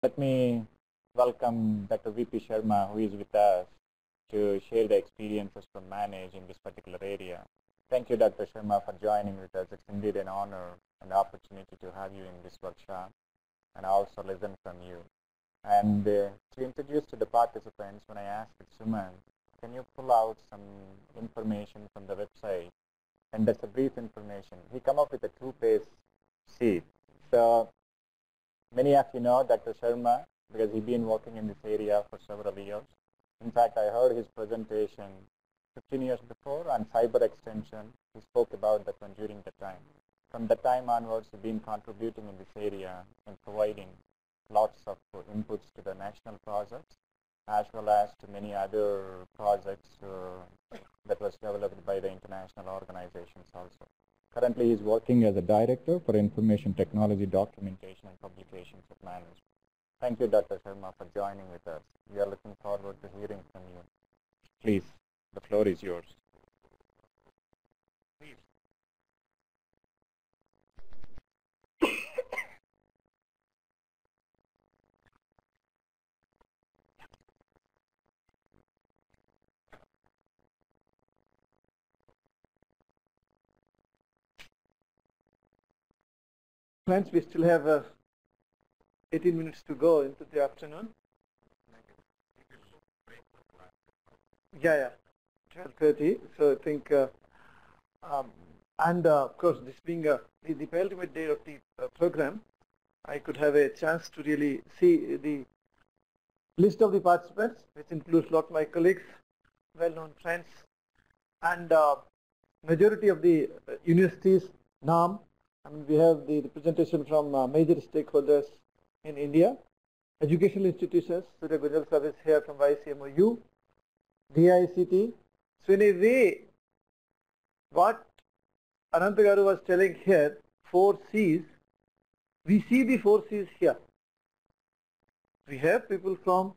Let me welcome Dr. VP Sharma, who is with us to share the experiences from Manage in this particular area. Thank you, Dr. Sharma, for joining with us. It's indeed an honor and opportunity to have you in this workshop and also listen from you. And to introduce to the participants, when I asked Suman, can you pull out some information from the website? And that's a brief information. He come up with a two-page sheet. So many of you know Dr. Sharma because he's been working in this area for several years. In fact, I heard his presentation 15 years before on cyber extension. He spoke about that one during the time. From that time onwards, he's been contributing in this area and providing lots of inputs to the national projects as well as to many other projects that was developed by the international organizations also. Currently, he is working as a director for information technology documentation and publications at Manage. Thank you, Dr. Sharma, for joining with us. We are looking forward to hearing from you. Please, the floor is yours. Please. Friends, we still have 18 minutes to go into the afternoon. Yeah, 12:30. So I think, and of course, this being the penultimate day of the program, I could have a chance to really see the list of the participants, which includes a lot of my colleagues, well-known friends, and majority of the universities, NAM. I mean, we have the representation from major stakeholders in India, educational institutions, Surya Gujral Service here from YCMOU, DICT. So in a way, what Anantagaru was telling here, 4 C's, we see the 4 C's here. We have people from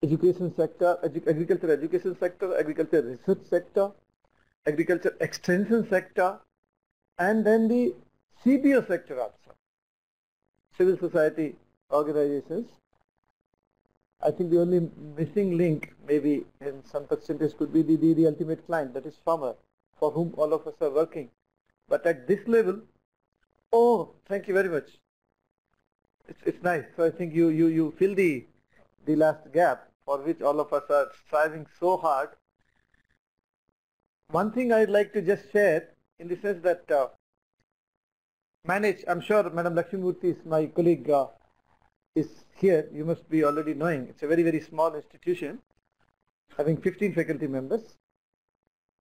education sector, agriculture education sector, agriculture research sector, agriculture extension sector, and then the CBO sector also, civil society organizations. I think the only missing link maybe in some percentage could be the ultimate client, that is farmer, for whom all of us are working. But at this level, oh, thank you very much. It's nice. So I think you fill the last gap for which all of us are striving so hard. One thing I'd like to just share in the sense that Manage, I'm sure Madam Lakshmimurthy is my colleague, is here. You must be already knowing. It's a very, very small institution having 15 faculty members.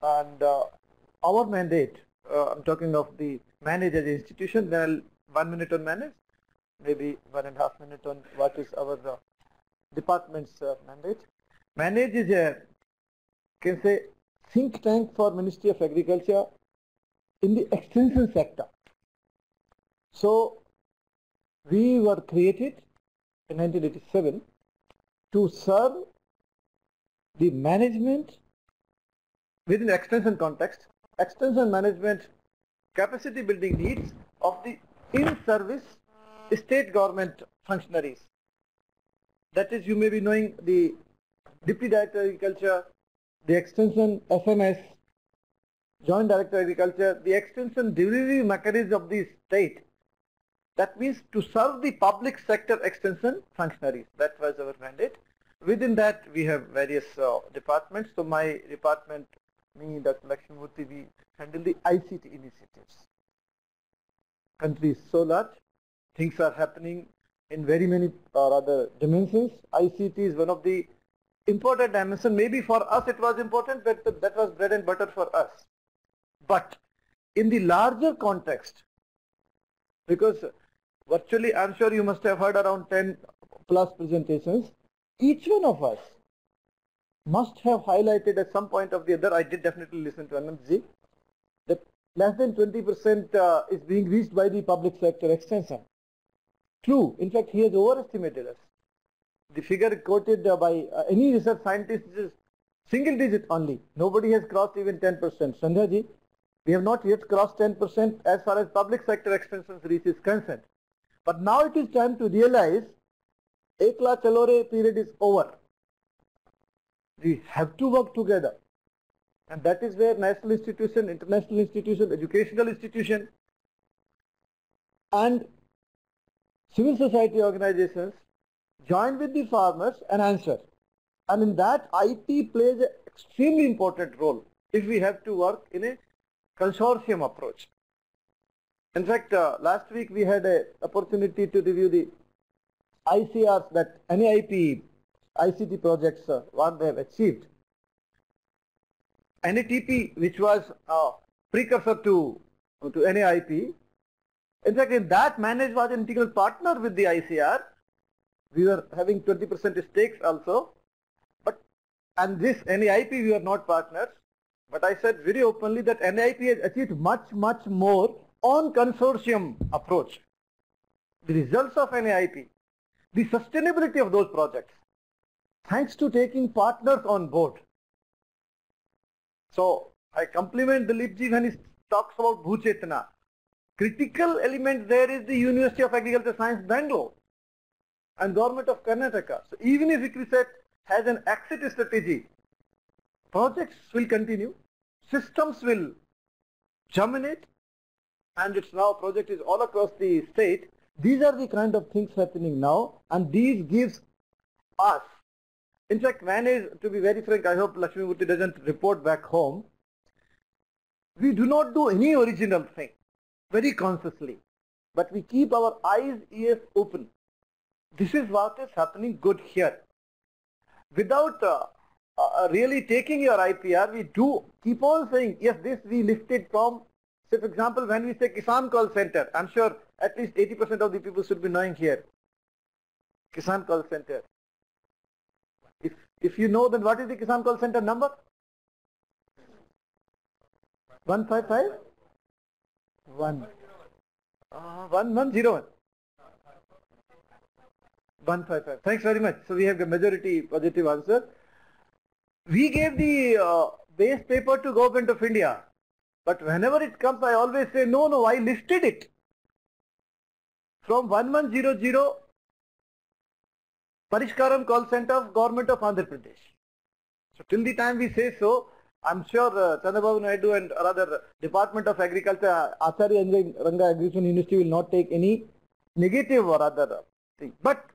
And our mandate, I'm talking of the Manage as an institution, then 1 minute on Manage, maybe 1.5 minutes on what is our department's mandate. Manage is a, can say, think tank for Ministry of Agriculture in the extension sector. So we were created in 1987 to serve the management within the extension context, extension management capacity building needs of the in-service state government functionaries. That is, you may be knowing the Deputy Director of Agriculture, the extension FMS, Joint Director of Agriculture, the extension delivery mechanism of the state. That means to serve the public sector extension functionaries. That was our mandate. Within that, we have various departments. So my department, me, Dr. Lakshmimurthy, we handle the ICT initiatives. Country is so large, things are happening in very many other dimensions. ICT is one of the important dimensions. Maybe for us it was important, but that was bread and butter for us. But in the larger context, because virtually I'm sure you must have heard around 10 plus presentations, each one of us must have highlighted at some point of the other, I did definitely listen to Anandji, that less than 20% is being reached by the public sector extension. True, in fact he has overestimated us. The figure quoted by any research scientist is single digit only. Nobody has crossed even 10%. Sandhya ji, we have not yet crossed 10% as far as public sector extensions reach is concerned. But now it is time to realize Ekla Chalore period is over. We have to work together. And that is where national institution, international institution, educational institution and civil society organizations join with the farmers and answer. And in that, IT plays an extremely important role if we have to work in a consortium approach. In fact, last week we had an opportunity to review the ICRs that NAIP ICT projects what they have achieved. NATP, which was a precursor to NAIP, in fact, in that Manage was an integral partner with the ICR. We were having 20% stakes also, and this NAIP we were not partners. But I said very openly that NAIP has achieved much more on consortium approach. The results of NAIP, the sustainability of those projects, thanks to taking partners on board. So I compliment Dilipji when he talks about Bhuchetna. Critical element there is the University of Agriculture Science, Bangalore, and Government of Karnataka. So even if ICRISAT has an exit strategy, projects will continue, systems will germinate, and its now project is all across the state. These are the kind of things happening now, and these gives us, in fact, manage, to be very frank, I hope Lakshmi Murthy doesn't report back home. We do not do any original thing, very consciously, but we keep our eyes, ears open. This is what is happening good here. Without really taking your IPR, we do keep on saying, yes, this we lifted from, say for example, when we say Kisan Call Center, I'm sure at least 80% of the people should be knowing here. Kisan Call Center. If you know, then what is the Kisan Call Center number? 155? 1101. 155. Thanks very much. So we have a majority positive answer. We gave the base paper to Government of India, but whenever it comes, I always say, no, I lifted it from 1100 Parishkaram Call Center of Government of Andhra Pradesh. So till the time we say so, I'm sure Chandrababu Naidu and rather Department of Agriculture, Acharya Ranga Agricultural University will not take any negative or other thing. But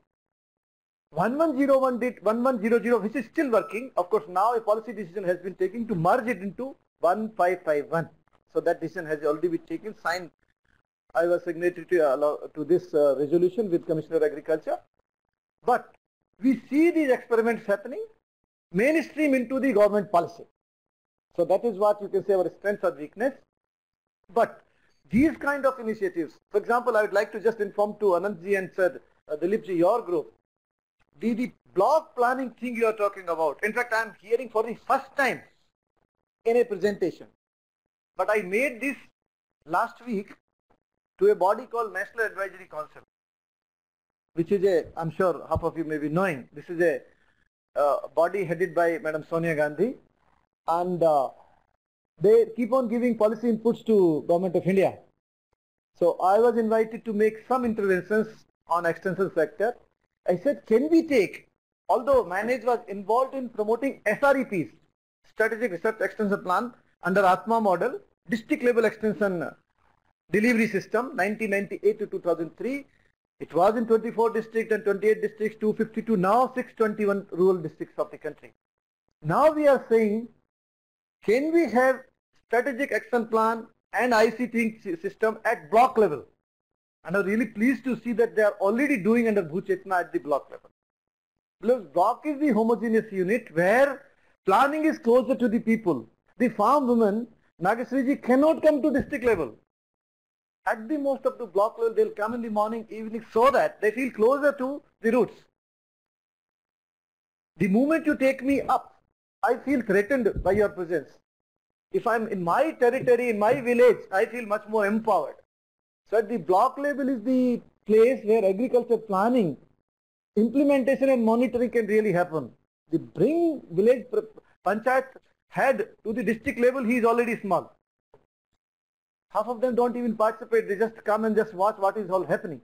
1100, which is still working. Of course, now a policy decision has been taken to merge it into 1551. So that decision has already been taken, signed. I was signatory to this resolution with Commissioner of Agriculture. But we see these experiments happening mainstream into the government policy. So that is what you can say our strength or weakness. But these kind of initiatives, for example, I would like to just inform to Anandji and said, Dilipji, your group, the block planning thing you are talking about. In fact, I am hearing for the first time in a presentation. But I made this last week to a body called National Advisory Council, which is a, I'm sure half of you may be knowing, this is a body headed by Madam Sonia Gandhi, and they keep on giving policy inputs to Government of India. So I was invited to make some interventions on extension sector. I said, can we take, although Manage was involved in promoting SREPs, Strategic Research Extension Plan, under Atma model, district level extension delivery system, 1998 to 2003. It was in 24 districts and 28 districts, 252, now 621 rural districts of the country. Now we are saying, can we have strategic action plan and ICT system at block level? And I'm really pleased to see that they are already doing under Bhuchetna at the block level. Because block is the homogeneous unit where planning is closer to the people. The farm women, Nageswariji, cannot come to district level. At the most of the block level, they'll come in the morning, evening, so that they feel closer to the roots. The moment you take me up, I feel threatened by your presence. If I'm in my territory, in my village, I feel much more empowered. So at the block level is the place where agriculture planning, implementation and monitoring can really happen. The bring village panchayat head to the district level, he is already small. Half of them don't even participate, they just come and just watch what is all happening.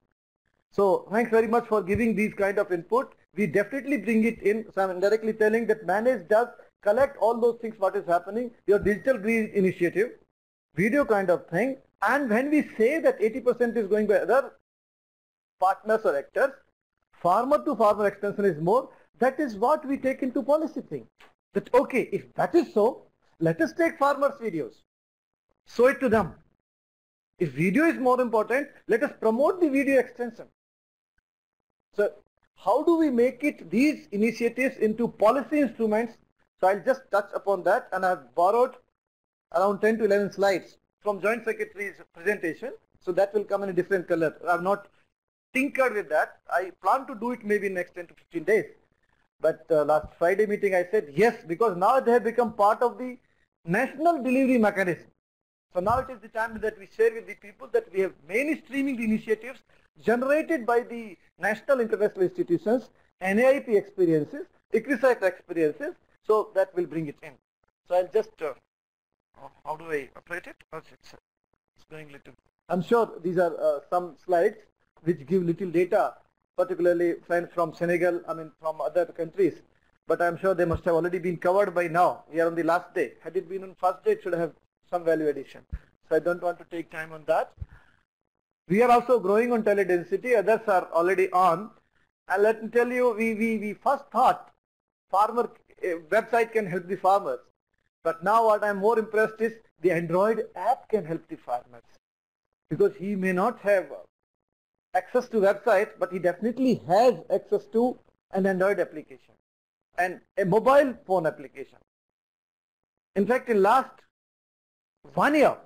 So thanks very much for giving these kind of input. We definitely bring it in. So I'm indirectly telling that manage does collect all those things what is happening, your digital green initiative, video kind of thing. And when we say that 80% is going by other partners or actors, farmer to farmer extension is more, that is what we take into policy thing. That okay, if that is so, let us take farmers' videos, show it to them. If video is more important, let us promote the video extension. So how do we make it these initiatives into policy instruments? So I'll just touch upon that, and I've borrowed around 10 to 11 slides from Joint Secretary's presentation. So that will come in a different color. I've not tinkered with that. I plan to do it maybe next 10 to 15 days. But last Friday meeting I said yes, because now they have become part of the national delivery mechanism. So now it is the time that we share with the people that we have mainstreaming the initiatives generated by the national international institutions, NAIP experiences, ICRISAT experiences, so that will bring it in. So I'll just, how do I operate it? Oh, it's going little. I'm sure these are some slides which give little data, particularly from Senegal, from other countries. But I'm sure they must have already been covered by now. We are on the last day. Had it been on first day, it should have some value addition. So I don't want to take time on that. We are also growing on teledensity. Others are already on. And let me tell you, we first thought farmer website can help the farmers. But now what I'm more impressed is the Android app can help the farmers. Because he may not have access to website, but he definitely has access to an Android application and a mobile phone application. In fact, in last 1 year,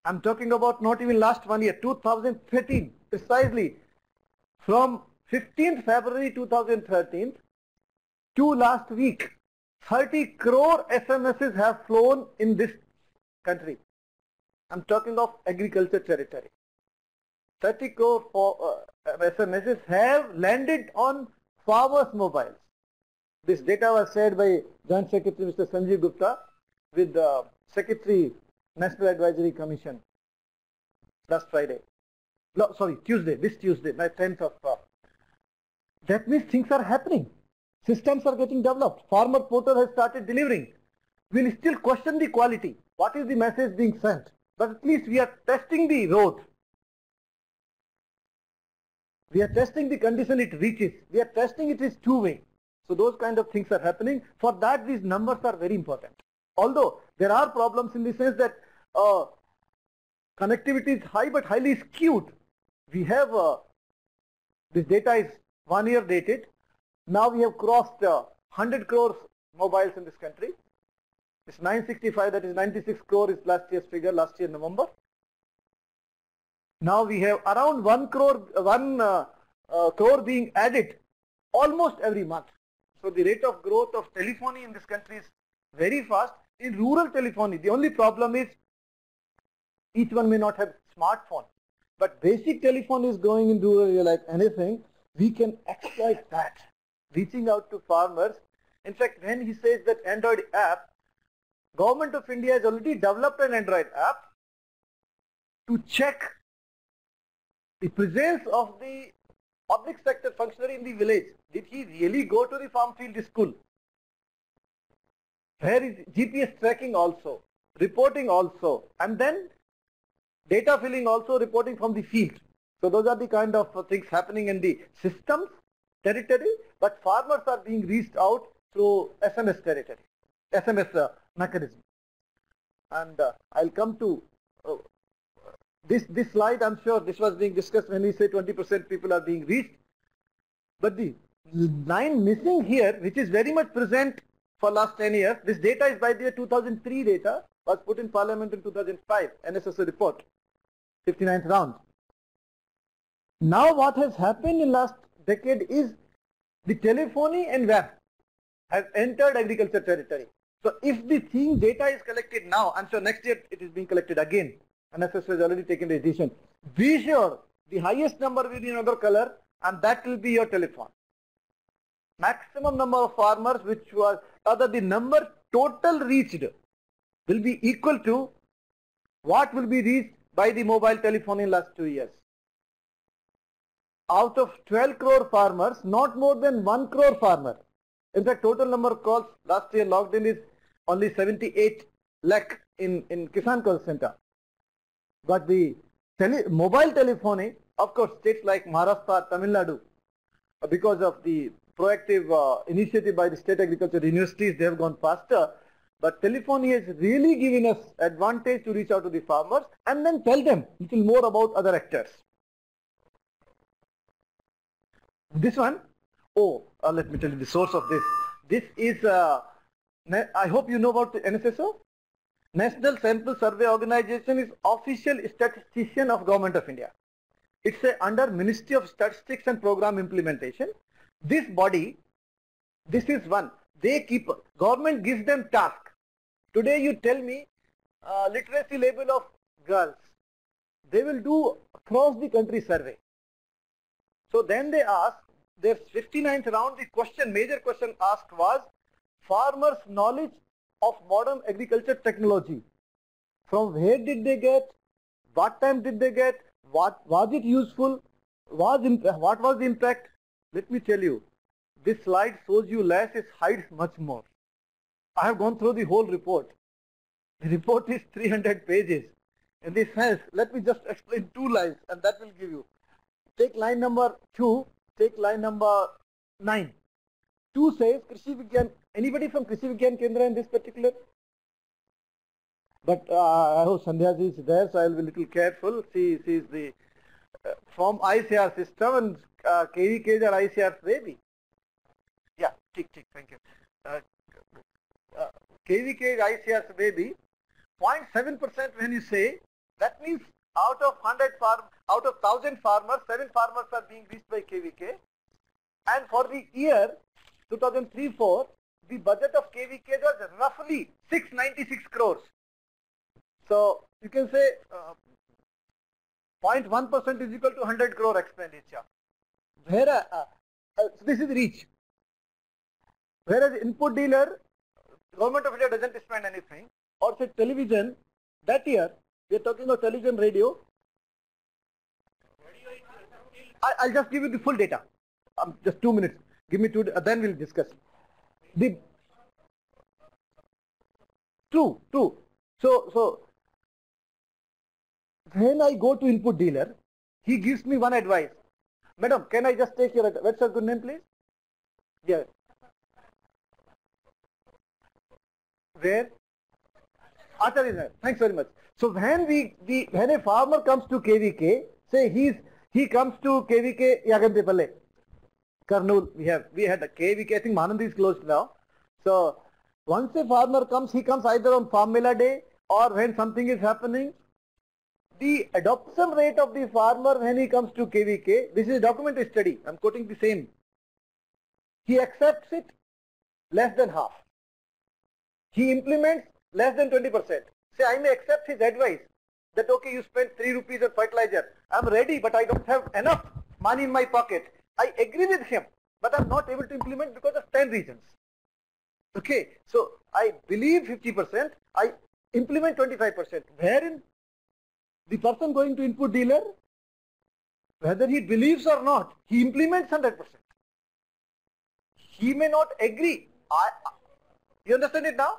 I'm talking about not even last 1 year, 2013, precisely from 15th February 2013 to last week, 30 crore SMSs have flown in this country. I'm talking of agriculture territory. 30 crore SMSs have landed on farmers' mobiles. This data was shared by Joint Secretary Mr. Sanjeev Gupta with the Secretary National Advisory Commission last Friday. No, sorry, Tuesday, this Tuesday, my 10th of. That means things are happening. Systems are getting developed. Farmer portal has started delivering. We'll still question the quality. What is the message being sent? But at least we are testing the road. We are testing the condition it reaches. We are testing it is two-way. So those kind of things are happening. For that, these numbers are very important. Although there are problems in the sense that connectivity is high but highly skewed. We have this data is 1 year dated. Now we have crossed 100 crores mobiles in this country. It's 965, that is 96 crore is last year's figure, last year November. Now we have around 1 crore being added almost every month. So the rate of growth of telephony in this country is very fast. In rural telephony, the only problem is each one may not have smartphone. But basic telephone is growing in rural area like anything. We can exploit that, reaching out to farmers. In fact, when he says that Android app, Government of India has already developed an Android app to check the presence of the public sector functionary in the village. Did he really go to the farm field school? Where is GPS tracking also, reporting also, and then data filling also, reporting from the field. So those are the kind of things happening in the systems territory, but farmers are being reached out through SMS territory, SMS mechanism. And I'll come to this slide. I'm sure this was being discussed when we say 20% people are being reached. But the line missing here, which is very much present for last 10 years, this data is by the year 2003 data, was put in Parliament in 2005, NSSO report, 59th round. Now what has happened in last decade is the telephony and web has entered agriculture territory. So if the thing data is collected now, I'm sure next year it is being collected again. NSSO has already taken the decision. Be sure the highest number will be in another color, and that will be your telephone. Maximum number of farmers, which was rather the number total reached, will be equal to what will be reached by the mobile telephone in last 2 years. out of 12 crore farmers, not more than 1 crore farmer. In fact, total number of calls last year logged in is only 78 lakh in Kisan Call Center. But the mobile telephony, of course, states like Maharashtra, Tamil Nadu, because of the proactive initiative by the state agriculture universities, they have gone faster. But telephony has really given us advantage to reach out to the farmers and then tell them little more about other actors. This one, let me tell you the source of this. This is, I hope you know about the NSSO. National Sample Survey Organization is official statistician of Government of India. It's under Ministry of Statistics and Program Implementation. This body, this is one. They keep, government gives them task. Today you tell me literacy level of girls. They will do across the country survey. So then they ask, their 59th round, the question, major question asked was farmers' knowledge of modern agriculture technology. From where did they get? What time did they get? What was it useful? What was the impact? Let me tell you, this slide shows you less, it hides much more. I have gone through the whole report. The report is 300 pages. In this sense, let me just explain 2 lines and that will give you. Take line number 2, take line number 9. 2 says Krishi Vigyan. Anybody from Krishi Vigyan Kendra in this particular? But I hope Sandhya is there, so I will be a little careful. She is the from ICR system and KVKs are ICR's baby. Yeah, tick, thank you. KVK is ICR's baby. 0.7% when you say, that means out of 1,000 farmers, 7 farmers are being reached by KVK. And for the year 2003-04, the budget of KVK was roughly 696 crores. So you can say 0.1% is equal to 100 crore expenditure. Where, so this is reach. Whereas input dealer, Government of India doesn't spend anything. Or say television, that year, we are talking about television, radio. I'll just give you the full data. Just 2 minutes. Give me 2, then we'll discuss. True. So when I go to input dealer, he gives me one advice. Madam, can I just take your, what's your good name, please? Yeah. Where? Acharya, thanks very much. So when when a farmer comes to KVK, say he comes to KVK Yagantepalli, Kurnool, we had a KVK, I think Manandi is closed now. So once a farmer comes, he comes either on Farm Mela Day or when something is happening. The adoption rate of the farmer when he comes to KVK, this is a documented study, I'm quoting the same. He accepts it less than half. He implements less than 20%. Say I may accept his advice that okay, you spent 3 rupees on fertilizer. I'm ready, but I don't have enough money in my pocket. I agree with him, but I'm not able to implement because of 10 reasons. Okay, so I believe 50%, I implement 25%. Wherein the person going to input dealer, whether he believes or not, he implements 100%. He may not agree. You understand it now?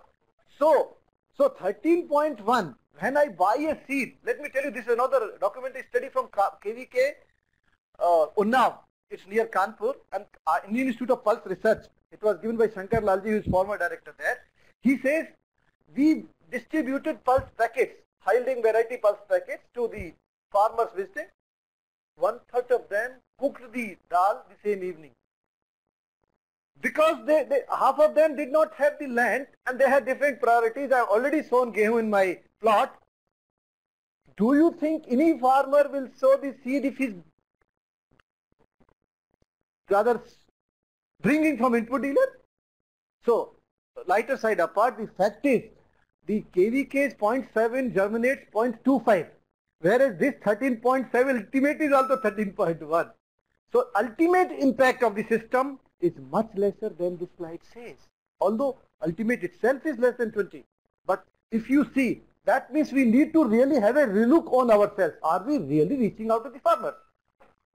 So 13.1, when I buy a seed, let me tell you, this is another documented study from KVK, Unnav, it's near Kanpur, and Indian Institute of Pulse Research. It was given by Shankar Lalji, who is former director there. He says, we distributed pulse packets, high-yielding variety pulse packets to the farmers visiting. 1/3 of them cooked the dal the same evening. Because half of them did not have the land and they had different priorities. I have already sown gehu in my plot. Do you think any farmer will sow the seed if he's rather bringing from input dealer? So, lighter side apart, the fact is the KVK's 0.7 germinates 0.25, whereas this 13.7 ultimate is also 13.1. So, ultimate impact of the system is much lesser than this slide says. Although ultimate itself is less than 20. But if you see, that means we need to really have a relook on ourselves. Are we really reaching out to the farmer?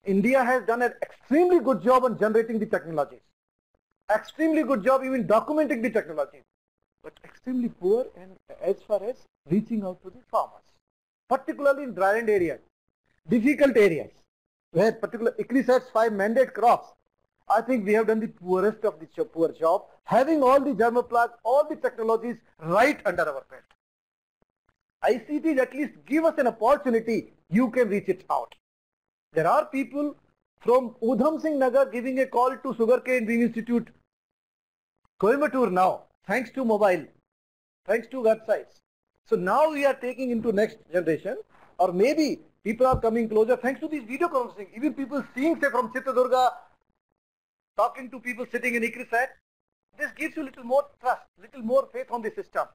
India has done an extremely good job on generating the technologies. Extremely good job even documenting the technologies. But extremely poor and as far as reaching out to the farmers. Particularly in dryland areas, difficult areas, where particular ICRISAT's 5 mandate crops, I think we have done the poorest of the poor job, having all the germoplasm, all the technologies right under our belt. ICTs at least give us an opportunity, you can reach it out. There are people from Udham Singh Nagar giving a call to Sugarcane Bean Institute, Coimbatore now, thanks to mobile, thanks to websites. So now we are taking into next generation, or maybe people are coming closer thanks to these video conferencing. Even people seeing, say, from Chitradurga, talking to people sitting in ICRISAT, this gives you little more trust, little more faith on the system.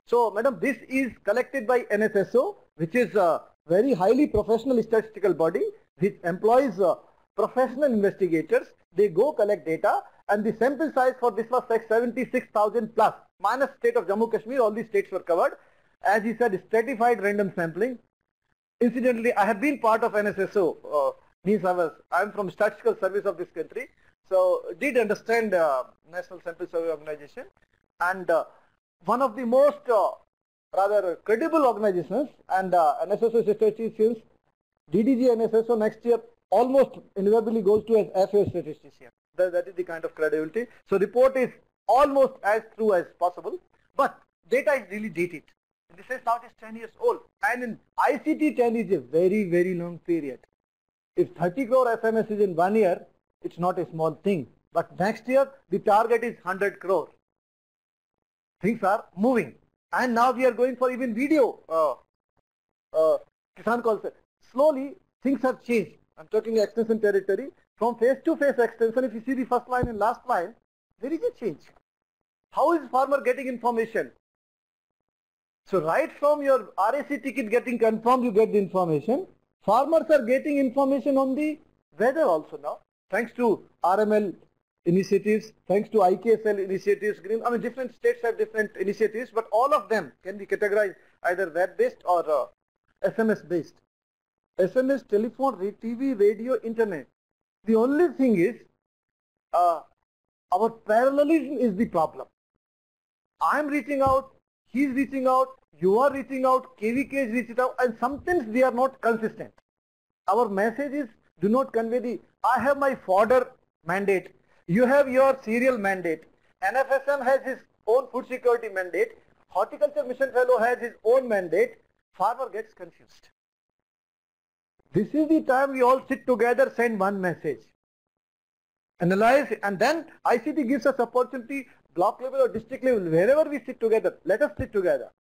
So, madam, this is collected by NSSO, which is a very highly professional statistical body, which employs professional investigators. They go collect data, and the sample size for this was like 76,000 plus, minus state of Jammu Kashmir, all these states were covered. As he said, stratified random sampling. Incidentally, I have been part of NSSO, I am from statistical service of this country, so did understand National Sample Survey Organization, and one of the most rather credible organizations, and NSSO statisticians, DDG NSSO next year almost invariably goes to as FAO statistician. That is the kind of credibility. So report is almost as true as possible, but data is really dated. This is now it is 10 years old, and in ICT 10 is a very, very long period. If 30 crore SMS is in 1 year, it's not a small thing. But next year, the target is 100 crore. Things are moving. And now we are going for even video. Kisan calls it. Slowly, things have changed. I'm talking extension territory. From face-to-face extension, if you see the first line and last line, there is a change. How is farmer getting information? So right from your RAC ticket getting confirmed, you get the information. Farmers are getting information on the weather also now, thanks to RML initiatives, thanks to IKSL initiatives. I mean, different states have different initiatives, but all of them can be categorized either web-based or SMS-based. SMS, telephone, TV, radio, internet. The only thing is, our parallelism is the problem. I'm reaching out, he's reaching out, you are reaching out, KVK is reaching out, and sometimes we are not consistent. Our messages do not convey the, I have my fodder mandate, you have your cereal mandate, NFSM has his own food security mandate, Horticulture Mission Fellow has his own mandate, farmer gets confused. This is the time we all sit together, send one message, analyze, and then ICT gives us opportunity, block level or district level, wherever we sit together, let us sit together.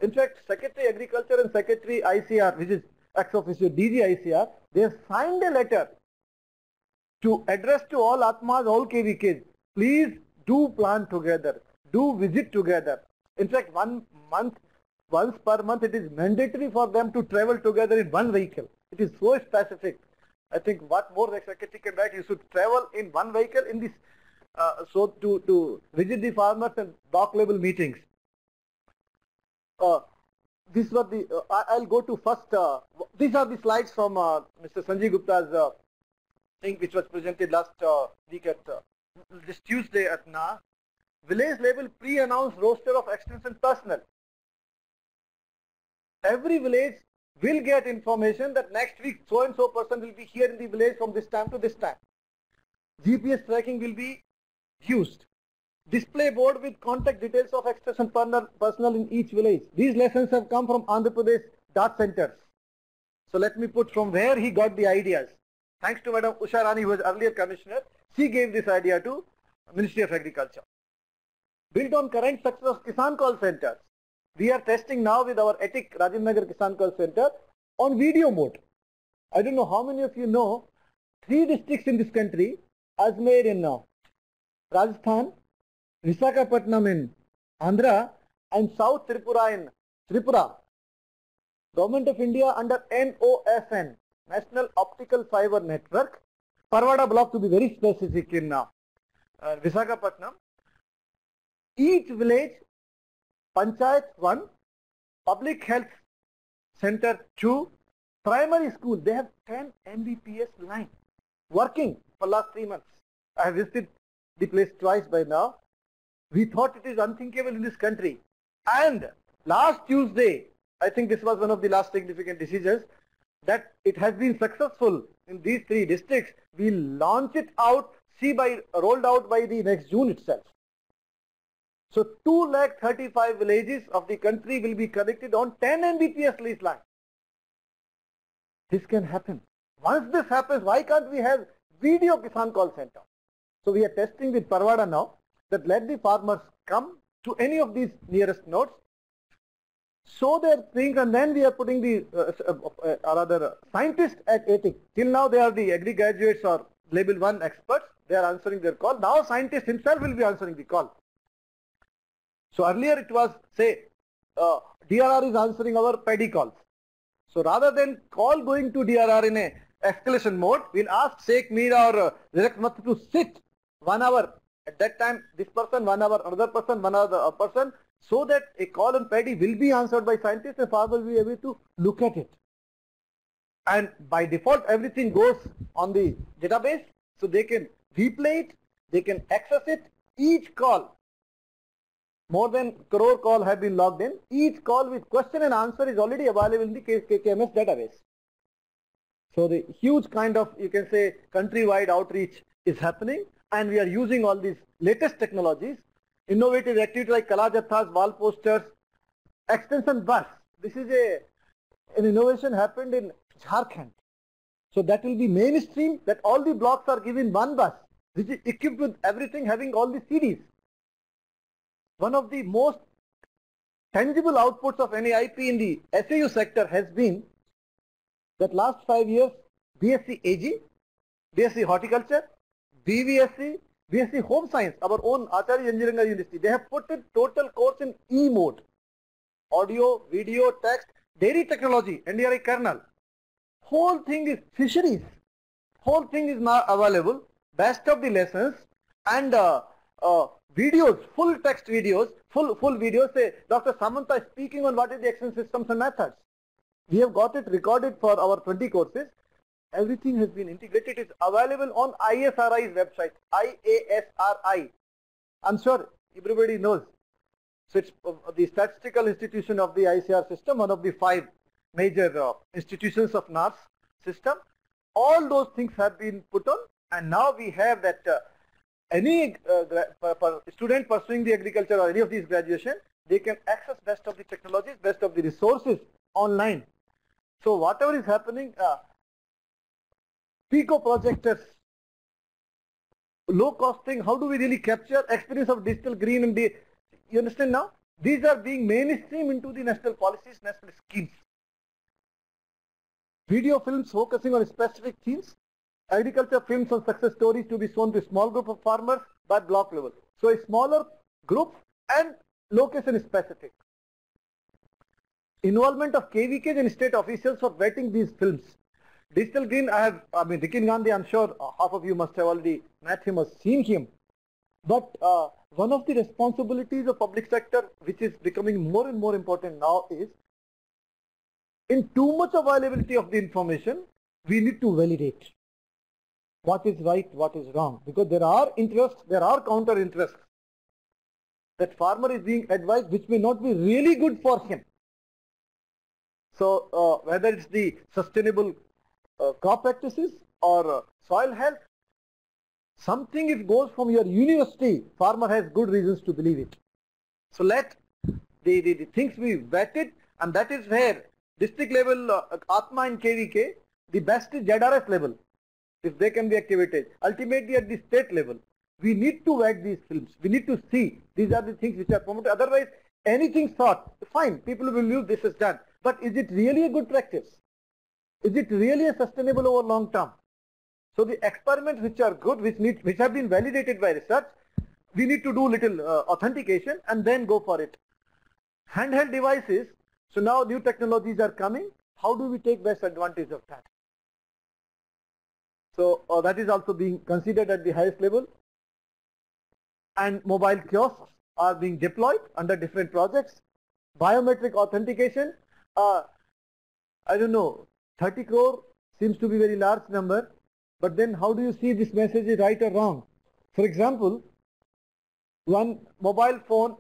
In fact, Secretary Agriculture and Secretary ICR, which is ex-officio DG ICR, they have signed a letter to address to all Atmas, all KVKs, please do plan together, do visit together. In fact, once per month, it is mandatory for them to travel together in one vehicle. It is so specific. I think what more the Secretary can write, you should travel in one vehicle in this, so to visit the farmers and block level meetings. This was the, I'll go to first, these are the slides from Mr. Sanjay Gupta's thing which was presented last week at this Tuesday at NA. Village level pre-announced roster of extension personnel. Every village will get information that next week so and so person will be here in the village from this time to this time. GPS tracking will be used. Display board with contact details of extension personnel in each village. These lessons have come from Andhra Pradesh dot centers. So let me put from where he got the ideas. Thanks to Madam Usha Rani, who was earlier commissioner, she gave this idea to Ministry of Agriculture. Built on current success of Kisan call centers, we are testing now with our ETIC Rajiv Nagar Kisan call center on video mode. I don't know how many of you know 3 districts in this country, Ajmer in Rajasthan, Visakhapatnam in Andhra, and South Tripura in Tripura. Government of India under NOFN, National Optical Fiber Network, Parwada block to be very specific in Visakhapatnam. Each village, Panchayat 1, Public Health Center 2, primary school, they have 10 Mbps line working for last 3 months. I have visited the place twice by now. We thought it is unthinkable in this country. And last Tuesday, I think this was one of the last significant decisions, that it has been successful in these 3 districts. We launch it out, rolled out by the next June itself. So 235 villages of the country will be connected on 10 Mbps lease line. This can happen. Once this happens, why can't we have video Kisan call center? So we are testing with Parwada now, that let the farmers come to any of these nearest nodes, show their things, and then we are putting the scientists at ATIC. Till now they are the agri graduates or level 1 experts. They are answering their call. Now scientist himself will be answering the call. So earlier it was, say, DRR is answering our paddy calls. So rather than call going to DRR in a escalation mode, we'll ask Sheikh Meera or Direct Mat to sit 1 hour. At that time, this person 1 hour, another person 1 other person, so that a call on paddy will be answered by scientists and farmer will be able to look at it. And by default, everything goes on the database, so they can replay it, they can access it. Each call, more than crore call have been logged in. Each call with question and answer is already available in the KMS database. So the huge kind of, you can say, countrywide outreach is happening, and we are using all these latest technologies. Innovative activities like Kala Jathas, wall posters, extension bus. This is an innovation happened in Jharkhand. So that will be mainstream, that all the blocks are given 1 bus, which is equipped with everything, having all the CDs. One of the most tangible outputs of any IP in the SAU sector has been that last 5 years, BSc AG, BSc Horticulture, BVSc, BSc Home Science, our own Acharya Engineering University, they have put a total course in E mode. Audio, video, text, dairy technology, NDRI kernel. Whole thing is fisheries. Whole thing is now available. Best of the lessons and videos, full text videos, full videos. Say Dr. Samanta is speaking on what is the extension systems and methods. We have got it recorded for our 20 courses. Everything has been integrated. It is available on ISRI's website, IASRI. I'm sure everybody knows. So it's the statistical institution of the ICR system, one of the 5 major institutions of NARS system. All those things have been put on, and now we have that any student pursuing the agriculture or any of these graduation, they can access best of the technologies, best of the resources online. So whatever is happening, Pico projectors, low costing, how do we really capture experience of digital green and the, you understand now? These are being mainstream into the national policies, national schemes. Video films focusing on specific themes, agriculture films on success stories to be shown to a small group of farmers by block level. So a smaller group and location specific. Involvement of KVKs and state officials for vetting these films. Digital Green, Rikin Gandhi, I'm sure half of you must have already met him or seen him. But one of the responsibilities of public sector, which is becoming more and more important now, is in too much availability of the information, we need to validate what is right, what is wrong. Because there are interests, there are counter interests. That farmer is being advised which may not be really good for him. So whether it's the sustainable crop practices or soil health, something if goes from your university, farmer has good reasons to believe it. So let the things be vetted, and that is where district level Atma and KVK, the best is ZRS level, if they can be activated. Ultimately at the state level, we need to vet these films. We need to see these are the things which are promoted. Otherwise, anything thought, fine, people will use this is done. But is it really a good practice? Is it really a sustainable over long term? So the experiments which are good, which have been validated by research, we need to do little authentication and then go for it. Handheld devices, so now new technologies are coming. How do we take best advantage of that? So that is also being considered at the highest level. And mobile kiosks are being deployed under different projects. Biometric authentication, I don't know, 30 crore seems to be very large number, but then how do you see this message is right or wrong? For example, one mobile phone,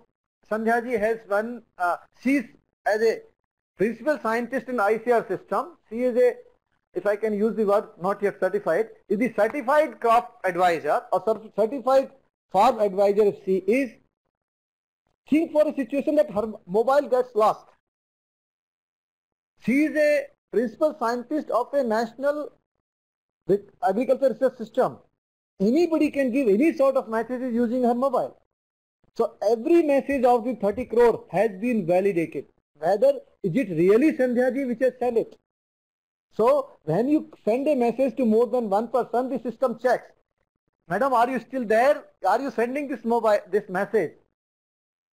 Sandhya ji has one, she is as a principal scientist in ICR system, she is a, if I can use the word not yet certified, is the certified crop advisor or certified farm advisor if she is. Think for a situation that her mobile gets lost. She is a principal scientist of a national agriculture research system. Anybody can give any sort of messages using her mobile. So every message of the 30 crore has been validated. Whether is it really Sandhya ji which has sent it. So when you send a message to more than one person, the system checks. Madam, are you still there? Are you sending this message?